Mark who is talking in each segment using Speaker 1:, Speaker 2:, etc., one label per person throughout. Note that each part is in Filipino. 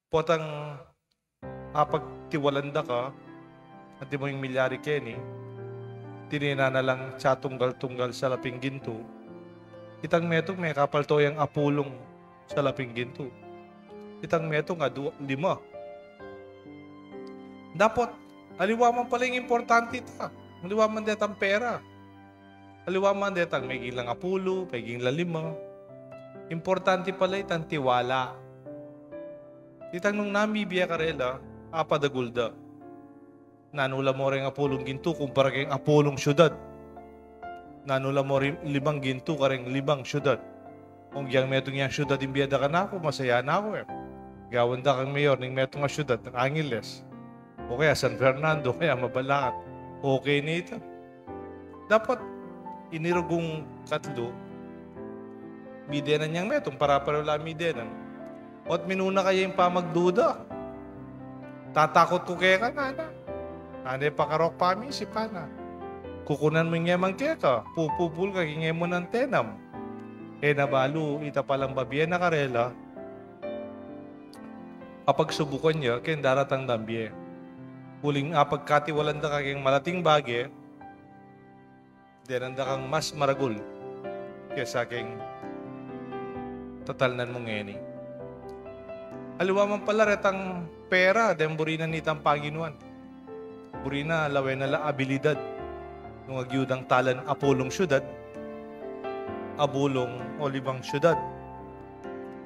Speaker 1: Potang apagtiwalanda ka, at di mo yung milyari Kenny, tinina na lang siya tunggal-tunggal sa laping ginto, itang metong may kapalto yung apulong sa laping ginto. Itang metong lima. Dapat, aliwaman pala yung importante ita. Aliwaman detang pera. Aliwaman detang may gilang apulo, may gilang lima. Importante pala itang tiwala. Itang nung namibiya karela, apadagulda. Nanula mo rin apulong ginto kumpara kayong apulong syudad. Nanula mo rin 5 ginto kareng 5 syudad. Kung yang metong yang syudad imbiyada ka na ako, masaya na ako eh. Gawanda kang mayor ng metong nga syudad ng Angeles. O kaya San Fernando, kaya Mabalacat. Okay na ito. Dapat inirugong katlo, midenan niyang metong para wala midenan. At minuna kayo yung pamagduda. Tatakot ko kaya ka na. Ano pakarok pami si pana. Kukunan mo yung kaya ka. Pupupul ka, hingay mo ng tenam. Nabalo, ita palang babiya na karela. Kapag subukan niya, kaya daratang dambiye. Huling apagkatiwalan da kayong malating bagay, dinanda kang mas maragul kaysa aking tatalnan mong ngeni. Aliwaman pala retang pera, den burina nitang Panginoon. Burina lawe na la abilidad nung agyudang talan apulong syudad, abulong o 5 syudad.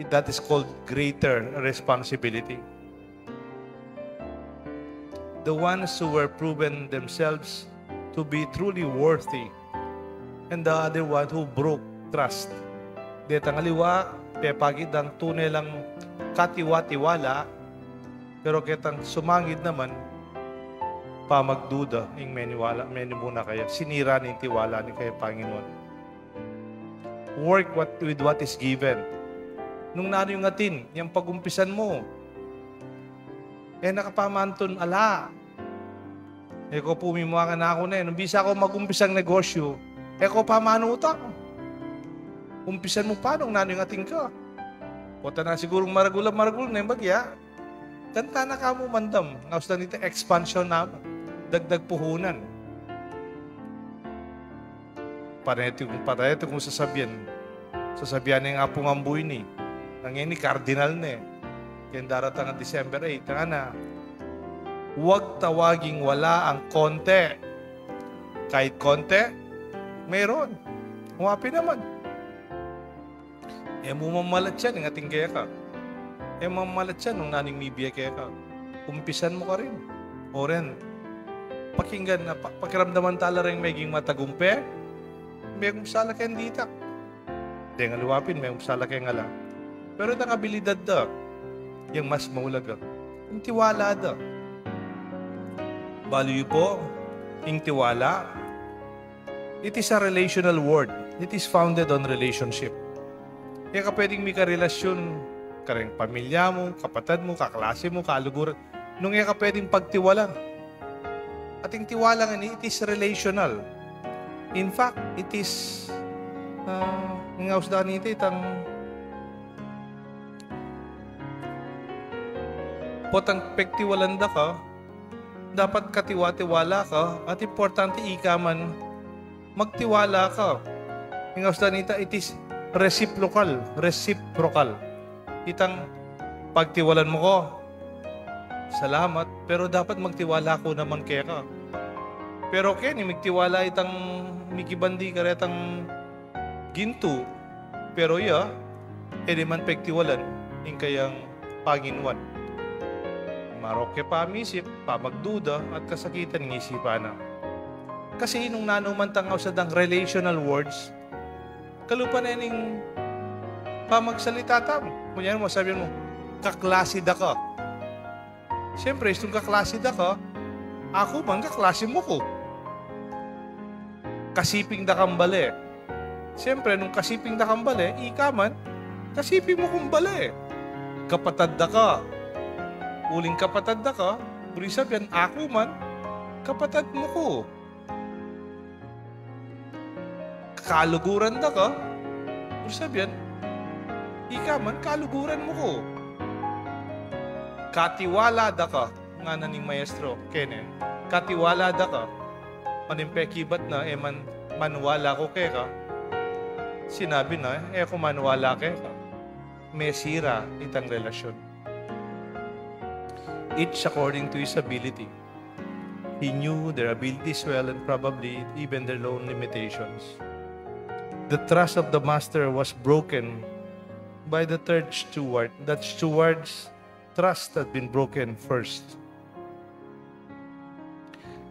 Speaker 1: That is called greater responsibility. The ones who were proven themselves to be truly worthy, and the other one who broke trust. Detang aliwa, pepagid ang tunay lang katiwa-tiwala, pero ketang sumangid naman, pamagduda, yung menimuna kaya, sinira ng tiwala ni kaya Panginoon. Work with what is given. Nung naro yung atin, yung pagumpisan mo, nakapamanton ala. Ko pumimuha ka na ako na nung bisa ako magumpisang negosyo, ko pamanutang. Umpisan mo pa nung naro yung ating ka. Kota na sigurong maragul na yung bagya. Kanta na ka mo mandam. Nausta nito expansion na dagdag puhunan. Pareto kung sasabihan na yung apong ambuy ni. Nangyayin ni cardinal na eh. Kaya daratang ang December 8. Nga na, huwag tawaging wala ang konti. Kahit konti, mayroon. Huwapi naman. Mumamalat yan ng ating kaya ka. Mumamalat yan nung naning mibiya kaya ka. Umpisan mo ka rin. O rin, pakinggan na pakiramdaman tala rin maging matagumpe, may kumsala kayang ditak. Hindi nga luwapin, may kumsala kayang ala. Pero itang abilidad da, yung mas maulaga. Yung tiwala da. Value po, yung tiwala, it is a relational word. It is founded on relationship. Kaya ka pwedeng may karelasyon, kareng pamilya mo, kapatid mo, kaklase mo, kaluguran. Nung ka pwedeng pagtiwalang. At yung tiwala nga ni, it is relational. In fact, it is, yung ausdahan nito, itang potang pektiwalanda ka, dapat katiwa-tiwala ka, at importante ikaman, magtiwala ka. Yung ausdanita, it is reciprocal. Itang pagtiwalan mo ko, salamat, pero dapat magtiwala ko naman kaya ka. Pero kaya ni magtiwala itang mikibandi ka retang ginto, pero di man pektiwalan, yung kayang Panginoon. Marokya pa misip, pamagduda, at kasakitan ng isipan na. Kasi nung nanumantangaw sa dang relational words, kalupa na yung pamagsalita tamo. Kunyan mo, sabihin mo, kaklasida ka. Siyempre, itong kaklasida ka, ako man kaklase mo ko. Kasiping da kambali. Siyempre, nung kasiping da kambali, ika man, kasiping mo kumbali. Kapatad da ka. Uling kapatad da ka, uri sabihan, ako man, kapatad mo ko. Kaluguran da ka, uri sabihan, ika man, kaluguran mo ko. Katiwalada ka, nga na ning maestro, Kenen. Katiwalada ka, manimpekibat na, manwala ko kaya ka. Sinabi na, kung manwala kaya ka, may sira itang relasyon. Each according to his ability. He knew their abilities well and probably even their own limitations. The trust of the master was broken by the third steward. That steward's trust had been broken first.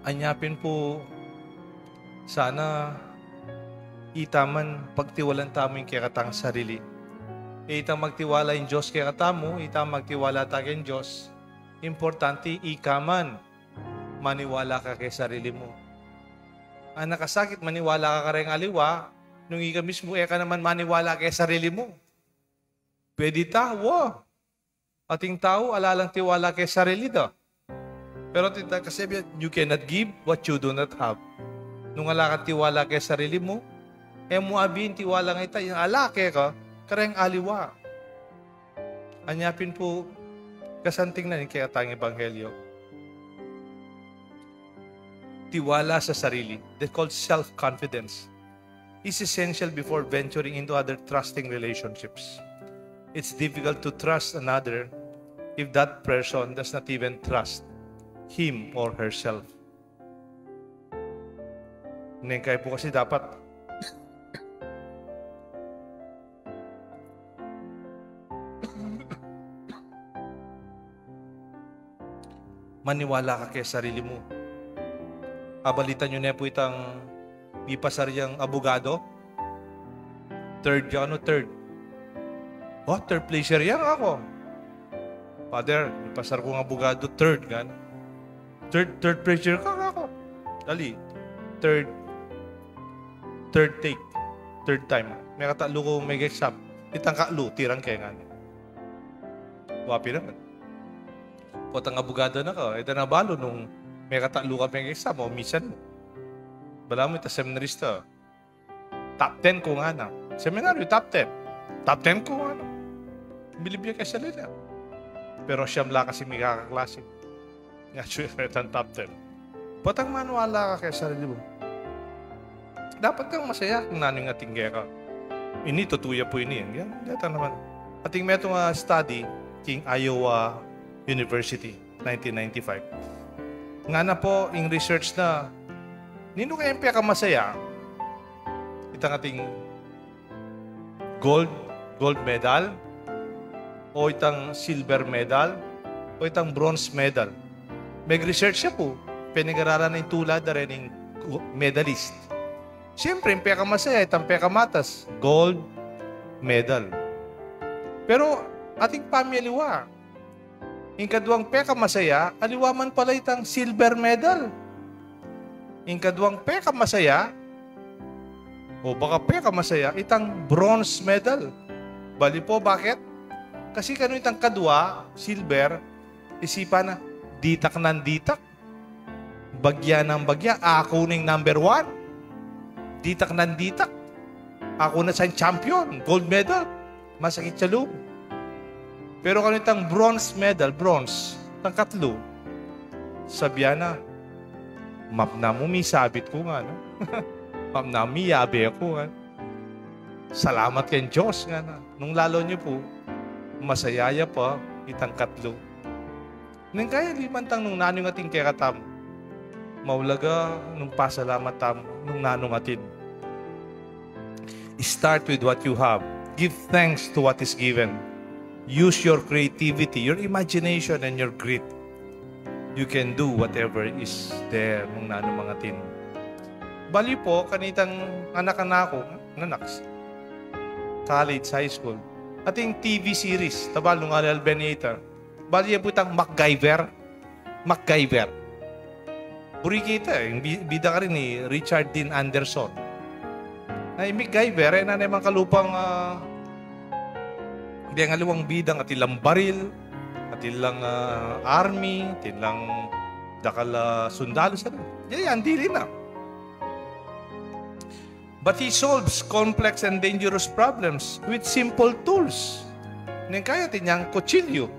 Speaker 1: Anyapin po, sana itaman pagtiwalan tamo yung kaya sarili. Itang magtiwala yung Diyos kaya katamo, itang magtiwala tayo yung Diyos. Importante, ikaman, maniwala ka kay sarili mo. Ang nakasakit, maniwala ka ka rin aliwa, nung ika mismo, ka naman maniwala kay sarili mo. Pwede tawa. Ating tao, alalang tiwala kay sarili da. Pero kasi you cannot give what you do not have. Nung ala ka tiwala kay sarili mo, mo abin tiwala nga ita, yung alake ka, kareng aliwa. Anyapin po, kasanting na kaya tayong ebanghelyo. Tiwala sa sarili, that's called self-confidence, is essential before venturing into other trusting relationships. It's difficult to trust another if that person does not even trust him or herself. Kaya po kasi dapat maniwala ka kay sarili mo. Abalitan nyo na po itang ipasaryang abogado. Third. Third placer yan ako. Father, ipasar ko ng abogado, third. Gan. Third placer ka ako. Dali. Third take. Third time. May katalo ko may exam. Itang kalu, tirang kaya nga. Wapi naman. Potang abogado na ka. Ito na balo nung may katalo ka may exam o misan mo. Bala mo ito seminarista. Top 10 ko nga na. Seminaryo, top 10. Top 10 ko nga na. Bilibya kay salita. Pero siyam la kasi may kakaklase. Nga siya itang top 10. Potang manuala ka kay sarili mo. Dapat kang masaya kung naning ating gera. Ini, tutuya po ini. Yan, dito naman. Ating metong study, King Iowa University, 1995. Nga na po, yung research na, nino kayang piyaka masaya? Itang ating gold medal, o itang silver medal, o itang bronze medal. May research siya po, pinag-aralan ng tulad na rin ng medalist. Siyempre, yung piyaka masaya, itang piyaka matas, gold medal. Pero, ating pamiliwa, yung kaduang peka masaya, aliwaman pala itang silver medal. Yung kaduang peka masaya, o baka peka masaya, itang bronze medal. Bali po, bakit? Kasi kano itang kadwa, silver, isipan na, ditak ng ditak. Bagya ng bagya, ako ng number 1. Ditak ng ditak. Ako na sa champion, gold medal. Masakit sa loob. Pero kano itang bronze medal, bronze, itang katlo, sabihan na, map na mo, may sabit ko nga, no? Map na mo, yabe ako, nga. Salamat kay Diyos, nga na. Nung lalo niyo po, masayaya pa, itang katlo. Nang kaya limantang nung nanong ating kekatam, maulaga nung pasalamat tam, nung nanong atin. Start with what you have. Give thanks to what is given. Use your creativity, your imagination, and your grit. You can do whatever is there nung nanong mga tin. Bali po, kanitang anak-anak ko, nanaks, college, high school, ating TV series, tabal nung Albenita, bali po itang MacGyver. Buri kita, yung bida ka rin ni Richard Dean Anderson. Ay, MacGyver, na naman kalupang hindi ang aliwang bidang at ilang baril, at ilang army, at ilang dakal sundalo sa yan, dili na. But he solves complex and dangerous problems with simple tools. Nang kaya tinyang kutsilyo.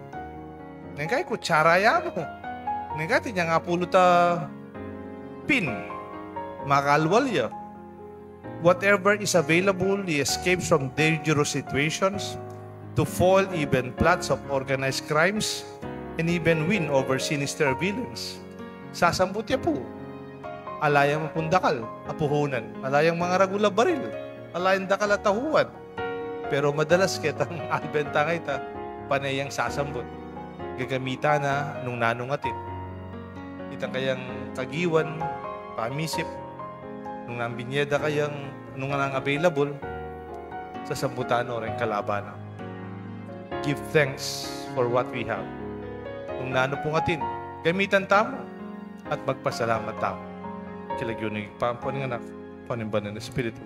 Speaker 1: Nengkay kutsara ya mo. Nengkay tinya nga pulo ta pin. Makalwal ya. Whatever is available, he escapes from dangerous situations to foil even plots of organized crimes and even win over sinister villains. Sasambot niya po. Alayang mapundakal, apuhunan. Alayang mga ragula baril. Alayang dakal at tahuan. Pero madalas kitang albentangay ta, panayang sasambot. Gagamita na nung nanungatin. Itang kayang kagiwan, pamisip, nung nambinyeda kayang nung nang available, sa sambutan o rin kalaban. Give thanks for what we have. Nung nanupungatin, gamitan tamo at magpasalamat tamo. Kilagyo ng ipampuan ng anak, panimbanan ng Espiritu.